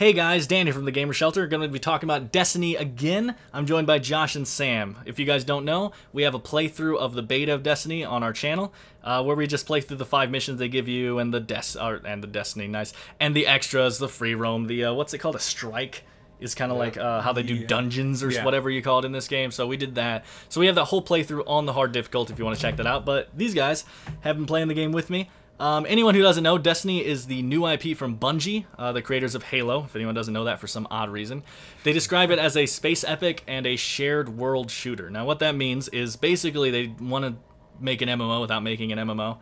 Hey guys, Dan here from TheGamerShelter. Going to be talking about Destiny again. I'm joined by Josh and Sam. If you guys don't know, we have a playthrough of the beta of Destiny on our channel, where we just play through the 5 missions they give you and the Destiny, nice, and the extras, the free roam, the what's it called, a strike. Is kind of like how they do dungeons or whatever you call it in this game. So we did that. So we have that whole playthrough on the hard difficulty if you want to check that out. But these guys have been playing the game with me. Anyone who doesn't know, Destiny is the new IP from Bungie, the creators of Halo, if anyone doesn't know that for some odd reason. They describe it as a space epic and a shared world shooter. Now what that means is basically they want to make an MMO without making an MMO.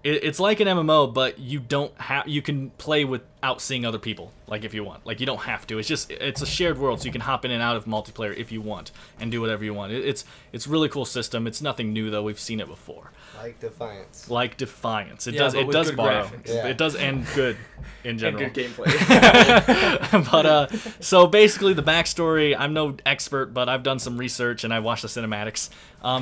It's like an MMO, but you can play without seeing other people, like if you want. Like you don't have to. It's a shared world, so you can hop in and out of multiplayer if you want and do whatever you want. It's a really cool system. It's nothing new though. We've seen it before. Like Defiance. Like Defiance. It does borrow. Yeah. It does, and good in general. And good gameplay. But so basically the backstory, I'm no expert, but I've done some research and I watched the cinematics.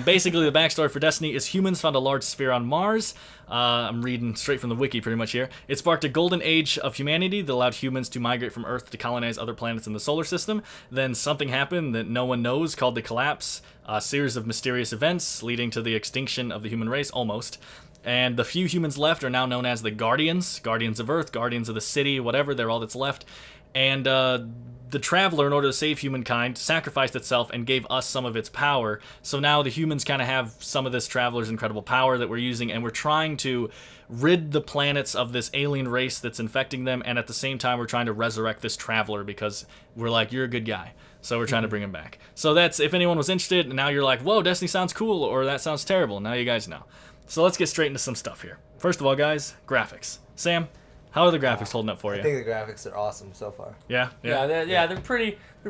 Basically the backstory for Destiny is humans found a large sphere on Mars. I'm reading straight from the wiki pretty much here. It sparked a golden age of humanity that allowed humans to migrate from Earth to colonize other planets in the solar system. Then something happened that no one knows called the collapse. A series of mysterious events leading to the extinction of the human race, almost. And the few humans left are now known as the Guardians. Guardians of Earth, Guardians of the City, whatever, they're all that's left. And the Traveler, in order to save humankind, sacrificed itself and gave us some of its power. So now the humans kind of have some of this Traveler's incredible power that we're using, and we're trying to rid the planets of this alien race that's infecting them, and at the same time we're trying to resurrect this Traveler because we're like, you're a good guy. So we're trying to bring him back. So that's, if anyone was interested, and now you're like, whoa, Destiny sounds cool, or that sounds terrible. Now you guys know. So let's get straight into some stuff here. First of all, guys, graphics. Sam, how are the graphics holding up for you? I think the graphics are awesome so far. Yeah? They're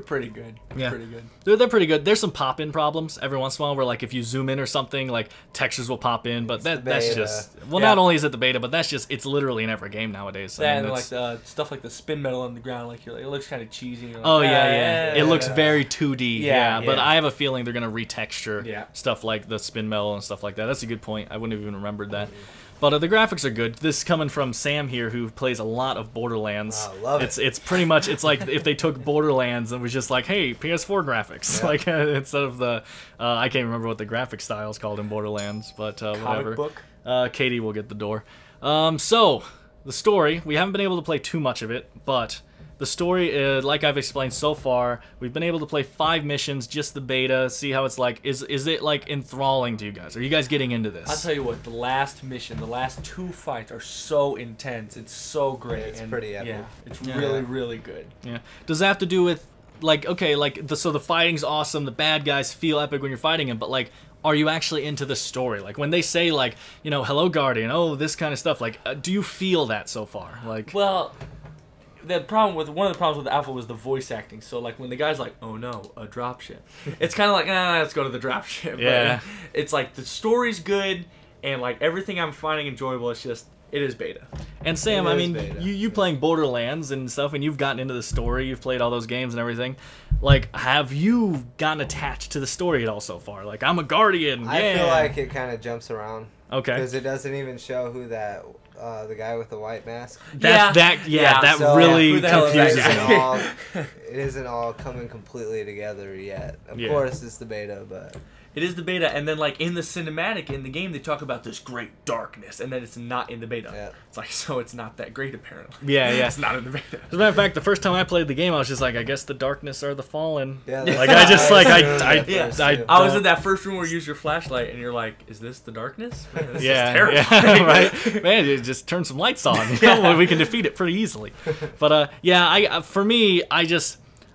pretty good. Yeah. Pretty good. They're pretty good. There's some pop-in problems every once in a while where, like, if you zoom in or something, like, textures will pop in, but that's just... Well, not only is it the beta, but that's just... It's literally in every game nowadays. Yeah, and like the stuff like the spin metal on the ground, like it looks kind of cheesy. You're like, oh, yeah. It looks very 2D, yeah. But I have a feeling they're going to retexture stuff like the spin metal and stuff like that. That's a good point. I wouldn't have even remembered that. But the graphics are good. This is coming from Sam here, who plays a lot of Borderlands. I love it. It's pretty much, it's like if they took Borderlands and was just like, hey, PS4 graphics. Like instead of the, I can't remember what the graphic style is called in Borderlands, but whatever. Comic book? Katie will get the door. So, the story, we haven't been able to play too much of it, but... The story, like I've explained so far, we've been able to play 5 missions, just the beta, see how it's like. Is it like enthralling to you guys? Are you guys getting into this? I'll tell you what, the last mission, the last 2 fights are so intense. It's so great. It's pretty epic. Yeah, it's really good. Yeah. Does that have to do with, like, okay, like, so the fighting's awesome, the bad guys feel epic when you're fighting them, but, like, are you actually into the story? Like, when they say, like, you know, hello, Guardian, oh, this kind of stuff, like, do you feel that so far? Like, well... one of the problems with the alpha was the voice acting. So like when the guy's like, "Oh no, a dropship," it's kind of like, let's go to the dropship. Yeah. But it's like the story's good and like everything I'm finding enjoyable. It's just it is beta. And Sam, I mean, you playing Borderlands and stuff, and you've gotten into the story. You've played all those games and everything. Like, have you gotten attached to the story at all so far? Like, I'm a Guardian. I feel like it kind of jumps around. Okay. Because it doesn't even show who that. The guy with the white mask. That so, really confuses me. It isn't all coming completely together yet. Of course, it's the beta, but... It is the beta, and then like in the cinematic in the game, they talk about this great darkness, and then it's not in the beta. Yeah. It's like, so it's not that great apparently. Yeah. It's not in the beta. As a matter of fact, the first time I played the game, I was just like, I guess the darkness are the fallen. Yeah. Like I just like I was in that first room where you use your flashlight, and you're like, is this the darkness? Man, this is terrifying. Yeah, right. Man, you just turn some lights on. You know, we can defeat it pretty easily. But for me,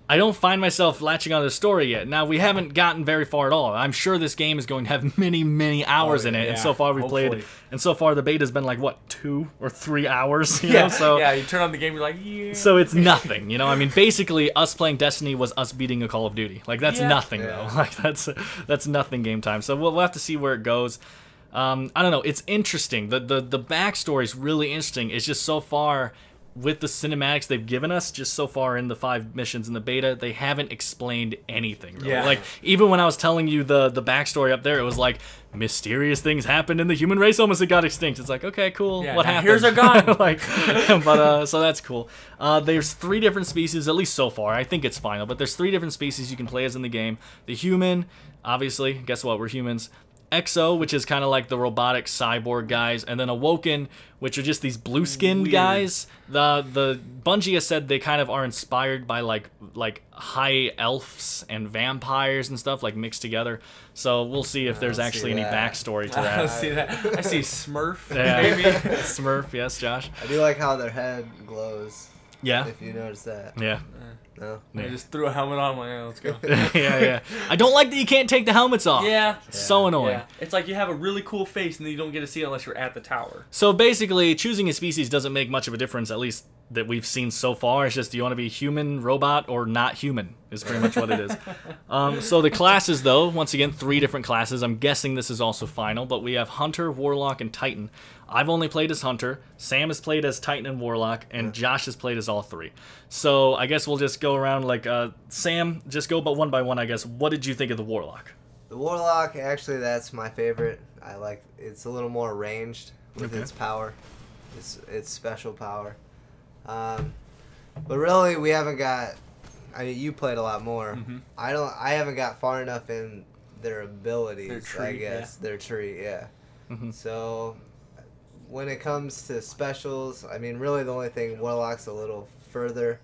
I don't find myself latching on to the story yet. Now, we haven't gotten very far at all. I'm sure this game is going to have many, many hours in it. And so far we've played, and so far the beta's been like, what, 2 or 3 hours? You know? So, you turn on the game, you're like, yeah. So it's nothing, you know? I mean, basically, us playing Destiny was us beating a Call of Duty. Like, that's nothing, though. Like, that's nothing game time. So we'll have to see where it goes. I don't know. It's interesting. The backstory is really interesting. It's just so far... with the cinematics they've given us just so far in the 5 missions in the beta, they haven't explained anything. Really. Yeah. Like, even when I was telling you the backstory up there, it was like, mysterious things happened and the human race almost got extinct. It's like, okay, cool. Yeah, what now happened? here's our gun. Like, so that's cool. There's 3 different species, at least so far. I think it's final, but there's 3 different species you can play as in the game. The human, obviously, guess what? We're humans. Exo, which is kind of like the robotic cyborg guys, and then Awoken, which are just these blue-skinned guys. The Bungie has said they kind of are inspired by like high elves and vampires and stuff, like mixed together. So we'll see if there's actually any backstory to I that. don't see that. I see Smurf, Yeah. maybe. Smurf, yes, Josh. I do like how their head glows. Yeah. If you notice that. Yeah. No. I just threw a helmet on. I'm like, yeah, let's go. Yeah. I don't like that you can't take the helmets off. Yeah. So annoying. Yeah. It's like you have a really cool face and then you don't get to see it unless you're at the tower. So basically, choosing a species doesn't make much of a difference, at least that we've seen so far. It's just, do you want to be human, robot, or not human is pretty much what it is. So the classes, though, once again, 3 different classes. I'm guessing this is also final, but we have Hunter, Warlock, and Titan. I've only played as Hunter. Sam has played as Titan and Warlock, and Josh has played as all 3. So I guess we'll just go around like, Sam, just go but one by one, I guess. What did you think of the Warlock? The Warlock, actually, that's my favorite. I like it's a little more ranged with its power, its special power. But really, we haven't got. I mean, you played a lot more. I haven't got far enough in their abilities. Their tree, I guess their tree. Yeah. So when it comes to specials, I mean, really the only thing, Warlock's a little further,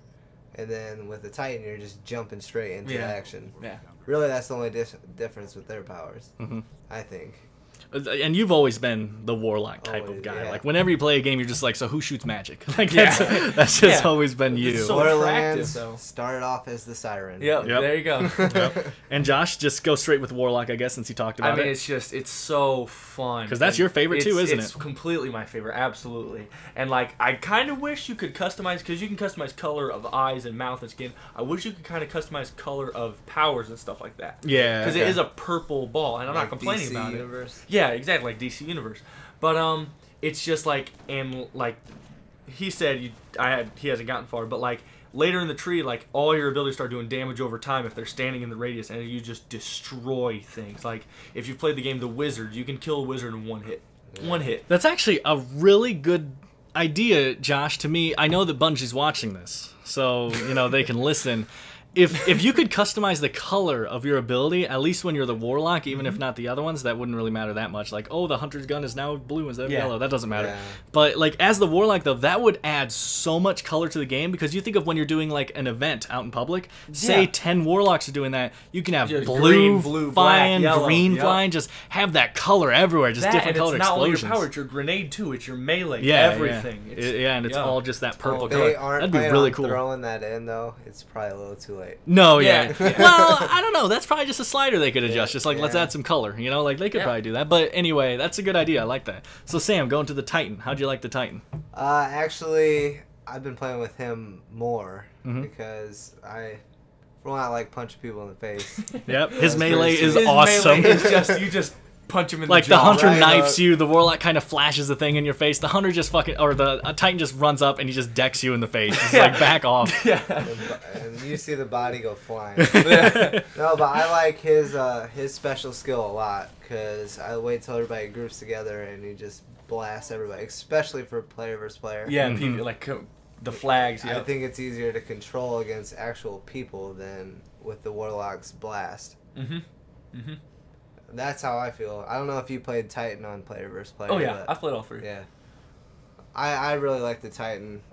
and then with the Titan, you're just jumping straight into action. Yeah. Really, that's the only difference with their powers, I think. And you've always been the Warlock type of guy. Yeah. Like, whenever you play a game, you're just like, so who shoots magic? Like, that's just always been you. It's so attractive, though. Started off as the Siren. Yep. There you go. And Josh, just go straight with Warlock, I guess, since he talked about it. I mean, it's so fun. Because that's your favorite too, isn't it? It's completely my favorite, absolutely. And like, I kind of wish you could customize, because you can customize color of eyes and mouth and skin. I wish you could kind of customize color of powers and stuff like that. Yeah. Because it is a purple ball, and I'm Like not complaining DC about Universe. it. Yeah, exactly, like DC Universe. But it's just like, and like he said, he hasn't gotten far, but like later in the tree, like all your abilities start doing damage over time if they're standing in the radius, and you just destroy things. Like if you've played the game The Wizard, you can kill a wizard in 1 hit. Yeah. 1 hit. That's actually a really good idea, Josh, to me. I know that Bungie's watching this, so they can listen. If you could customize the color of your ability, at least when you're the Warlock, even if not the other ones, that wouldn't really matter that much. Like, oh, the Hunter's gun is now blue instead of yellow. That doesn't matter. Yeah. But like as the Warlock, though, that would add so much color to the game, because you think of when you're doing like an event out in public, say 10 Warlocks are doing that, you can have just blue black, flying, yellow, green flying, just have that color everywhere, just different color explosions. It's not only your power, it's your grenade too, it's your melee, everything. And it's all just that purple color. They aren't That'd be really cool. Throwing that in though, it's probably a little too late. No, well, I don't know. That's probably just a slider they could adjust. Just like, let's add some color. Like they could probably do that. But anyway, that's a good idea. I like that. So Sam, going to the Titan. How'd you like the Titan? Actually, I've been playing with him more because for one, I like punching people in the face. Yep, his melee is awesome. Melee is just you just punch him in like the jaw. The Hunter knifes you, the Warlock kind of flashes the thing in your face. The Hunter just the Titan just runs up and he just decks you in the face. It's like, back off. And you see the body go flying. No, but I like his special skill a lot, because I wait till everybody groups together and he just blasts everybody, especially for player versus player. Yeah, people, like the flags. I think it's easier to control against actual people than with the Warlock's blast. That's how I feel. I don't know if you played Titan on player versus player. Oh yeah, I've played all 3. Yeah, I really like the Titan.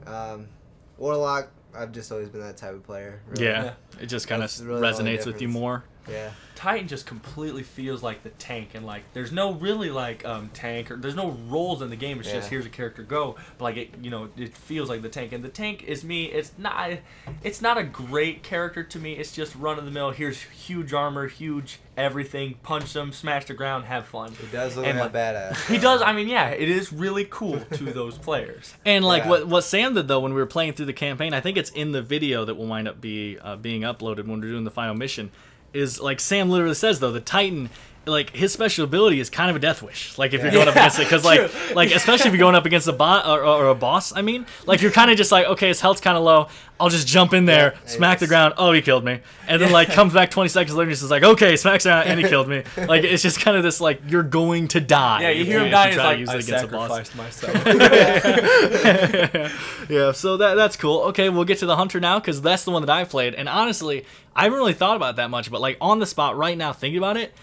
Warlock, I've just always been that type of player. Really. Yeah, it just kind of really resonates with you more. Yeah. Titan just completely feels like the tank, and like there's no really like tank, or there's no roles in the game. It's just here's a character, go. But like it feels like the tank, and the tank is me. It's not a great character to me. It's just run of the mill. Here's huge armor, huge everything. Punch them, smash the ground, have fun. He does look like a badass. He does. I mean, yeah, it is really cool to those players. And like what Sam did though when we were playing through the campaign, I think it's in the video that will wind up being uploaded when we're doing the final mission. Is like Sam literally says though, the Titan like his special ability is kind of a death wish. Like if you're going up against it, because like especially if you're going up against a bot or a boss. I mean, like you're kind of just like, okay, his health's kind of low. I'll just jump in there, smack the ground. Oh, he killed me. And then like comes back 20 seconds later and he's just like, okay, smacks around and he killed me. Like it's just kind of this like you're going to die. Yeah, you hear him dying. It's like I sacrificed myself. Yeah, so that's cool. Okay, we'll get to the hunter now because that's the one that I've played. And honestly, I haven't really thought about it that much, but like on the spot right now, thinking about it,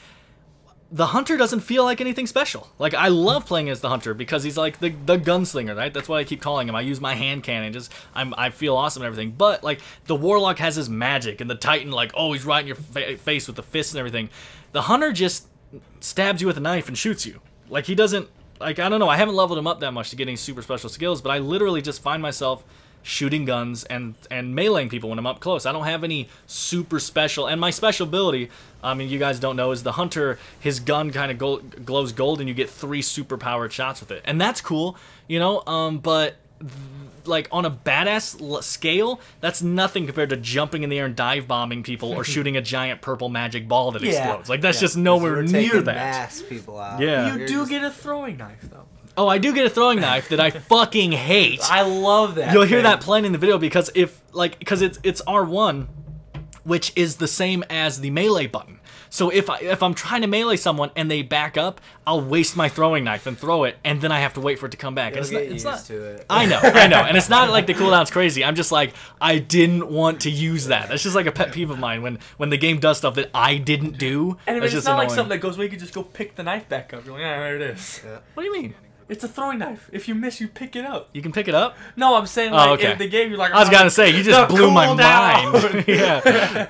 the hunter doesn't feel like anything special. Like I love playing as the hunter because he's like the gunslinger, right? That's what I keep calling him. I use my hand cannon, I feel awesome and everything. But like the warlock has his magic, and the titan like he's right in your face with the fists and everything. The hunter just stabs you with a knife and shoots you. Like he doesn't, like I don't know. I haven't leveled him up that much to get any super special skills, but I literally just find myself shooting guns and meleeing people when I'm up close. I don't have any super special, and my special ability, I mean, you guys don't know, is the hunter, his gun kind of glows gold and you get 3 super powered shots with it. And that's cool, you know, but like on a badass scale, that's nothing compared to jumping in the air and dive bombing people or shooting a giant purple magic ball that explodes. Like that's just nowhere near that. Mass people out. Yeah. You do get a throwing knife though. Oh, I do get a throwing knife that I fucking hate. I love that. You'll hear that playing in the video because it's R1, which is the same as the melee button. So if I'm trying to melee someone and they back up, I'll waste my throwing knife and throw it, and then I have to wait for it to come back. You'll and get it's used not. To it. I know, and it's not like the cooldown's crazy. I'm just like I didn't want to use that. That's just like a pet peeve of mine when the game does stuff that I didn't do. And it's it's not like something that goes where you can just go pick the knife back up. You're like, there it is. Yeah. What do you mean? It's a throwing knife. If you miss, you pick it up. You can pick it up? No, I'm saying like in the game, you're like. I was gonna say you just blew my mind. Yeah.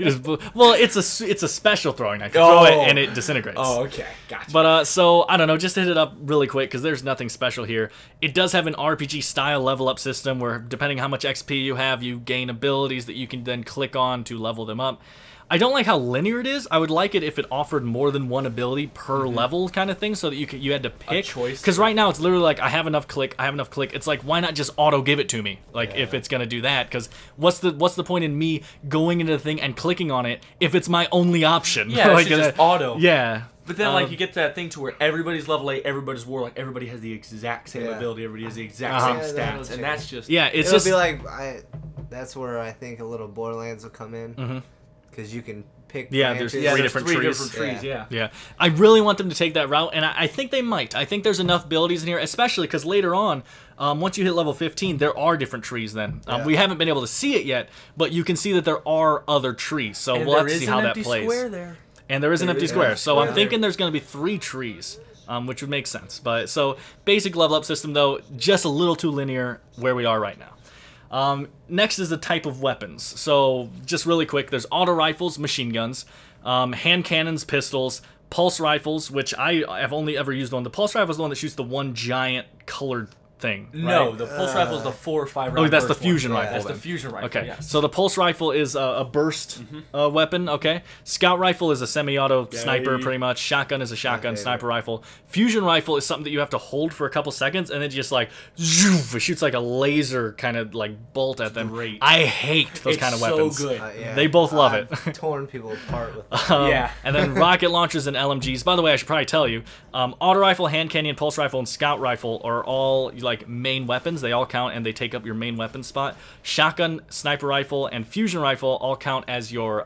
Well, it's a special throwing knife. You throw it and it disintegrates. Oh, okay, gotcha. But so I don't know. Just to hit it up really quick because there's nothing special here. It does have an RPG style level up system where depending how much XP you have, you gain abilities that you can then click on to level them up. I don't like how linear it is. I would like it if it offered more than one ability per level kind of thing so that you had to pick. A choice. Because right now it's literally like, I have enough click. It's like, why not just auto give it to me? Like, if it's going to do that. Because what's the point in me going into the thing and clicking on it if it's my only option? Yeah, like, it's just auto. Yeah. But then, like, you get to that thing to where everybody's level 8, everybody's warlock, everybody has the exact same ability, everybody has the exact same stats, and that's just... Yeah, it's It'll just... be like, that's where I think a little Borderlands will come in. Because you can pick there's three different trees. Yeah. I really want them to take that route, and I think they might. I think there's enough abilities in here, especially because later on, once you hit level 15, there are different trees then. We haven't been able to see it yet, but you can see that there are other trees, so we'll have to see how that plays. Square there. And there is an empty square, so I'm thinking there's going to be 3 trees, which would make sense. But so basic level up system though, just a little too linear where we are right now. Next is the type of weapons. So just really quick, there's auto rifles, machine guns, hand cannons, pistols, pulse rifles, which I have only ever used one. The pulse rifle is the one that shoots the one giant colored thing. No, right? the pulse rifle is the 4 or 5 round. Oh, that's the fusion rifle. That's then. the fusion rifle. Okay, yes. so the pulse rifle is a burst weapon. Okay, scout rifle is a semi-auto sniper, pretty much. Shotgun is a shotgun sniper rifle. Fusion rifle is something that you have to hold for a couple seconds, and then just like zoof, it shoots like a laser kind of like bolt at them. Great. I hate those kind of weapons. So good. They both love it. Torn people apart with that. And then rocket launchers and LMGs. By the way, I should probably tell you, auto rifle, hand cannon, pulse rifle, and scout rifle are all like main weapons. They all count and they take up your main weapon spot. Shotgun, sniper rifle, and fusion rifle all count as your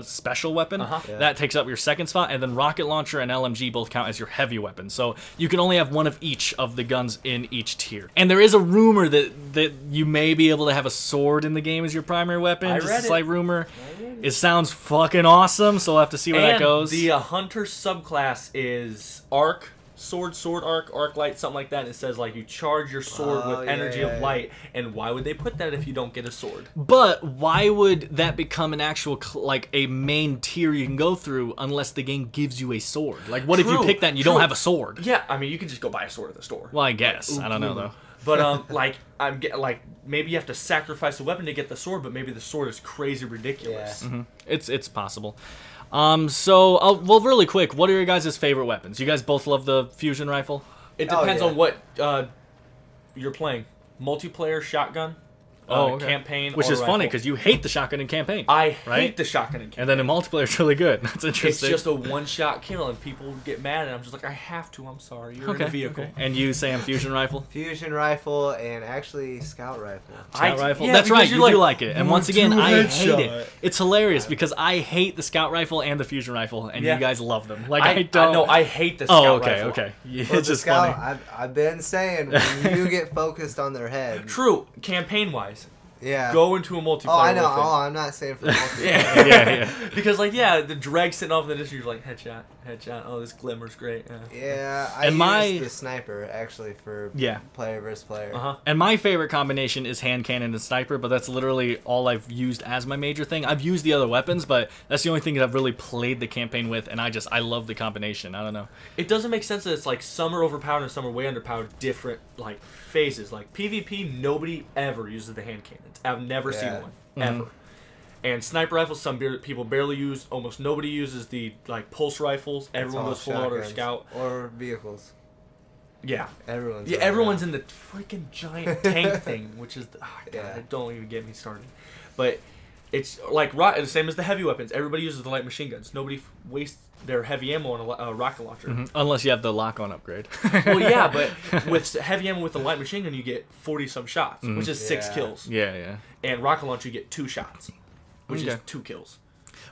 special weapon. That takes up your second spot. And then rocket launcher and LMG both count as your heavy weapon. So you can only have one of each of the guns in each tier. And there is a rumor that you may be able to have a sword in the game as your primary weapon. I Just read a slight rumor. It sounds fucking awesome, so we'll have to see where that goes. The hunter subclass is arc, sword, arc light, something like that. And it says like you charge your sword with energy of light. And why would they put that if you don't get a sword? But why would that become an actual like a main tier you can go through unless the game gives you a sword? Like what if you pick that and you don't have a sword? Yeah, I mean you can just go buy a sword at the store. Well, I guess I don't know though. But maybe you have to sacrifice a weapon to get the sword, but maybe the sword is crazy ridiculous. Yeah. It's possible. Well, really quick, what are your guys' favorite weapons? You guys both love the fusion rifle? It depends on what you're playing. Multiplayer, shotgun. campaign. Which or is funny rifle. because you hate the shotgun in campaign. I hate right? the shotgun in campaign. And then in multiplayer, it's really good. That's It's interesting. just a one-shot kill, and people get mad, and I'm just like, I have to. I'm sorry. You're in a vehicle. Okay. And you, Sam, fusion rifle? Fusion rifle and actually scout rifle. Scout rifle? Yeah, That's right, because you do like it. And once again, do I headshot. hate it. It's hilarious because I hate the scout rifle and the fusion rifle, and you guys love them. Like, I don't. No, I hate the scout rifle. Okay. Yeah, Well, it's the just scout, funny. I've been saying when you get focused on their head. True, campaign-wise. Yeah. Go into a multiplayer. Oh, I know. with it. Oh, I'm not saying for multiplayer. Yeah. Because, like, the drag sitting off in the distance, you're like, headshot. Oh, this glimmer's great. Yeah, I use the sniper, actually, for player versus player. And my favorite combination is hand cannon and sniper, but that's literally all I've used as my major thing. I've used the other weapons, but that's the only thing that I've really played the campaign with, and I love the combination. I don't know. It doesn't make sense that it's, like, some are overpowered and some are way underpowered, different, like, phases. Like, PvP, nobody ever uses the hand cannons. I've never seen one. Ever. And sniper rifles, some people barely use. Almost nobody uses the like pulse rifles. Everyone goes full auto or scout or vehicles. Yeah, everyone's in the freaking giant tank thing, which is don't even get me started. But it's like the same as the heavy weapons. Everybody uses the light machine guns. Nobody wastes their heavy ammo on a rocket launcher. Unless you have the lock-on upgrade. Well, yeah, but with heavy ammo with the light machine gun, you get 40-some shots, which is 6 kills. Yeah. And rocket launcher, you get 2 shots, which is 2 kills.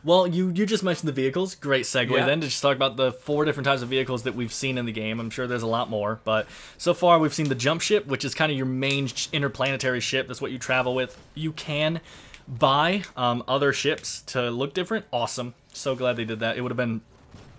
Well, you just mentioned the vehicles. Great segue then to just talk about the 4 different types of vehicles that we've seen in the game. I'm sure there's a lot more, but so far we've seen the jump ship, which is kind of your main interplanetary ship. That's what you travel with. You can buy other ships to look different. Awesome. So glad they did that. It would have been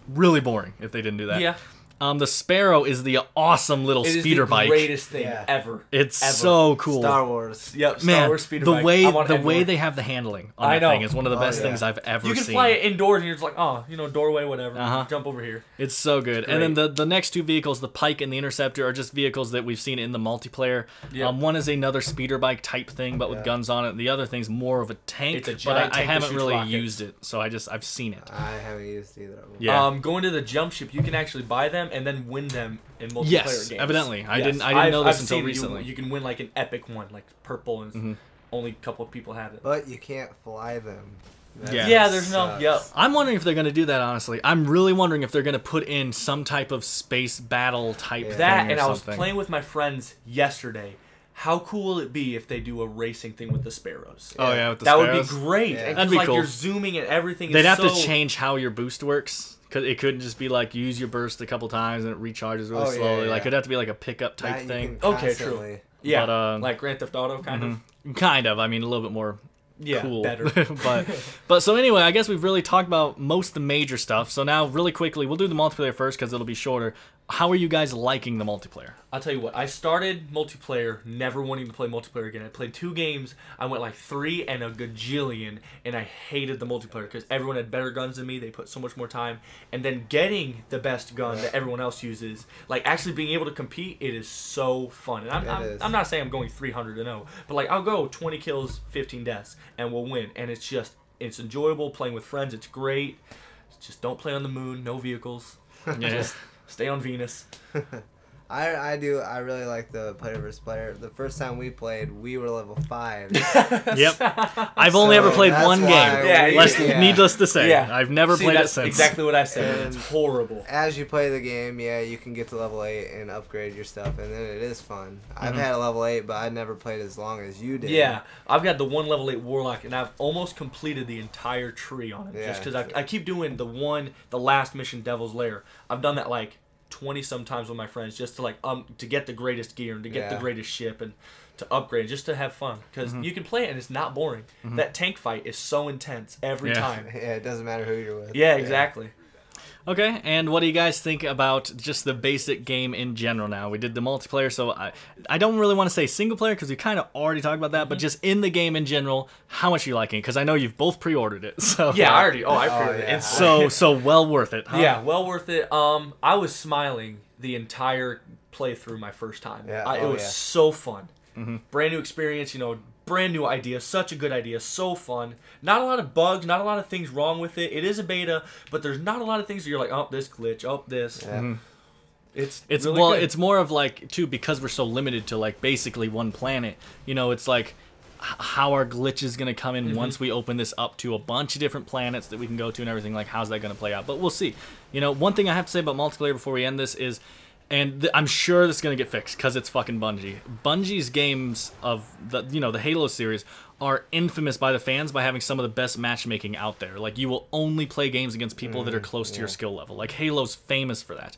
really boring if they didn't do that. Yeah. The Sparrow is the awesome little speeder bike. It is the greatest thing ever. It's so cool. Star Wars. Yep, Star Wars speeder bike. The way they have the handling on that thing is one of the best things I've ever seen. You can fly it indoors and you're just like, doorway, whatever. Jump over here. It's so good. And then the next 2 vehicles, the Pike and the Interceptor, are just vehicles that we've seen in the multiplayer. Yep. One is another speeder bike type thing, but with guns on it. The other thing's more of a tank. It's a giant tank I haven't really rockets. used it, so I've seen it. I haven't used either of them. Yeah. Going to the jump ship, you can actually buy them and then win them in multiplayer games. Evidently. I didn't know this until recently. You can win like an epic one, like purple, and only a couple of people have it. But you can't fly them. There's no. Yep. I'm wondering if they're going to do that, honestly. I'm really wondering if they're going to put in some type of space battle type thing. That, and or I was something. playing with my friends yesterday. How cool will it be if they do a racing thing with the Sparrows? Oh, yeah, with the that Sparrows? would be great. Yeah. And That'd be like cool. You're zooming and everything. They'd have to change how your boost works. Because it couldn't just be like use your burst a couple times and it recharges really slowly. Like it'd have to be like a pickup type thing. Okay, true. Yeah, but, like Grand Theft Auto, kind of. Kind of. I mean, a little bit more cool. Better. but so anyway, I guess we've really talked about most of the major stuff. So now, really quickly, we'll do the multiplayer first because it'll be shorter. How are you guys liking the multiplayer? I'll tell you what. I started multiplayer never wanting to play multiplayer again. I played 2 games. I went like 3 and a gajillion, and I hated the multiplayer because everyone had better guns than me. They put so much more time. And then getting the best gun that everyone else uses, like actually being able to compete, it is so fun. And I'm not saying I'm going 300-0, but like I'll go 20 kills, 15 deaths, and we'll win. And it's enjoyable playing with friends. It's great. Just don't play on the moon. No vehicles. Just stay on Venus. I really like the player versus player. The first time we played, we were level 5. Yep. I've only ever played one game. Needless to say. Yeah. I've never played it since. Exactly what I said. It's horrible. As you play the game, you can get to level 8 and upgrade your stuff, and then it is fun. I've had a level 8, but I never played as long as you did. Yeah. I've got the 1 level 8 Warlock, and I've almost completed the entire tree on it. Just because I keep doing the last mission, Devil's Lair. I've done that like 20 sometimes with my friends just to to get the greatest gear and to get the greatest ship and to upgrade just to have fun because you can play it and it's not boring. That tank fight is so intense every time. Yeah, it doesn't matter who you're with. Yeah, exactly. Okay, and what do you guys think about just the basic game in general now? We did the multiplayer, so I don't really want to say single player because we kind of already talked about that, but just in the game in general, how much are you liking it? Because I know you've both pre-ordered it. So yeah, I pre-ordered it. It's so well worth it, huh? Yeah, well worth it. I was smiling the entire playthrough my first time. Yeah. It was so fun. Brand new experience, brand new idea, such a good idea, so fun. Not a lot of bugs, not a lot of things wrong with it. It is a beta, but there's not a lot of things that you're like, oh, this glitch, oh, this. Yeah. It's really good. It's more of like too because we're so limited to like basically one planet. It's like how our glitch is going to come in once we open this up to a bunch of different planets that we can go to and everything. Like, how's that going to play out? But we'll see. You know, one thing I have to say about multiplayer before we end this is, and I'm sure this is going to get fixed because it's fucking Bungie. Bungie's games of the Halo series are infamous by the fans by having some of the best matchmaking out there. Like, you will only play games against people that are close to your skill level. Like, Halo's famous for that.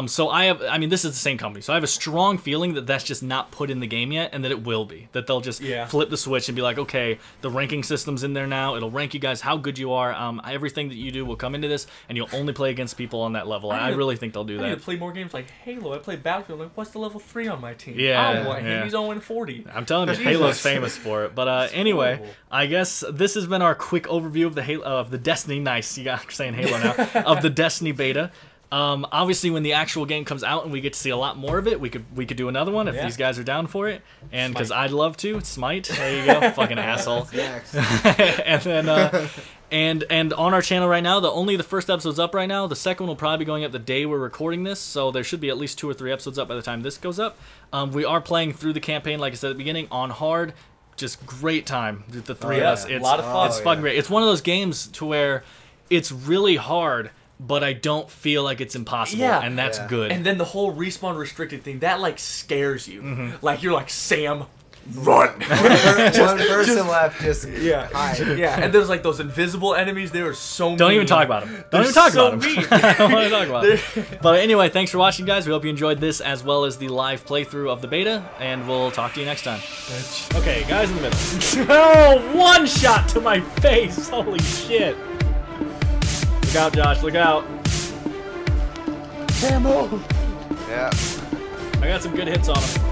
So I mean, this is the same company, so I have a strong feeling that that's just not put in the game yet, and that it will be. That they'll just flip the switch and be like, okay, the ranking system's in there now. It'll rank you guys how good you are. Everything that you do will come into this, and you'll only play against people on that level. I really think they'll do that. I need to play more games like Halo. I play Battlefield. Like, what's the level 3 on my team? Yeah, He's only 40. I'm telling you, Halo's famous for it. But anyway, horrible. I guess this has been our quick overview of the Destiny. Nice, you got saying Halo now of the Destiny beta. Obviously, when the actual game comes out and we get to see a lot more of it, we could do another one if these guys are down for it. And because I'd love to, Smite. There you go, fucking asshole. And then and on our channel right now, only the first episode's up right now. The second one will probably be going up the day we're recording this, so there should be at least 2 or 3 episodes up by the time this goes up. We are playing through the campaign, like I said at the beginning, on hard. Just great time, the three of us. It's a lot of fun. It's fucking great. It's one of those games to where it's really hard, but I don't feel like it's impossible, and that's good. And then the whole respawn restricted thing, that like scares you. Like, you're like, Sam, run. One person left, just hide. Yeah, and there's like those invisible enemies. They were so mean. Don't even talk about them. Don't even talk about them. I don't want to talk about them. But anyway, thanks for watching, guys. We hope you enjoyed this as well as the live playthrough of the beta, and we'll talk to you next time. Okay, guys in the middle. Oh, one shot to my face. Holy shit. Look out, Josh. Look out. Camo. Yeah. I got some good hits on him.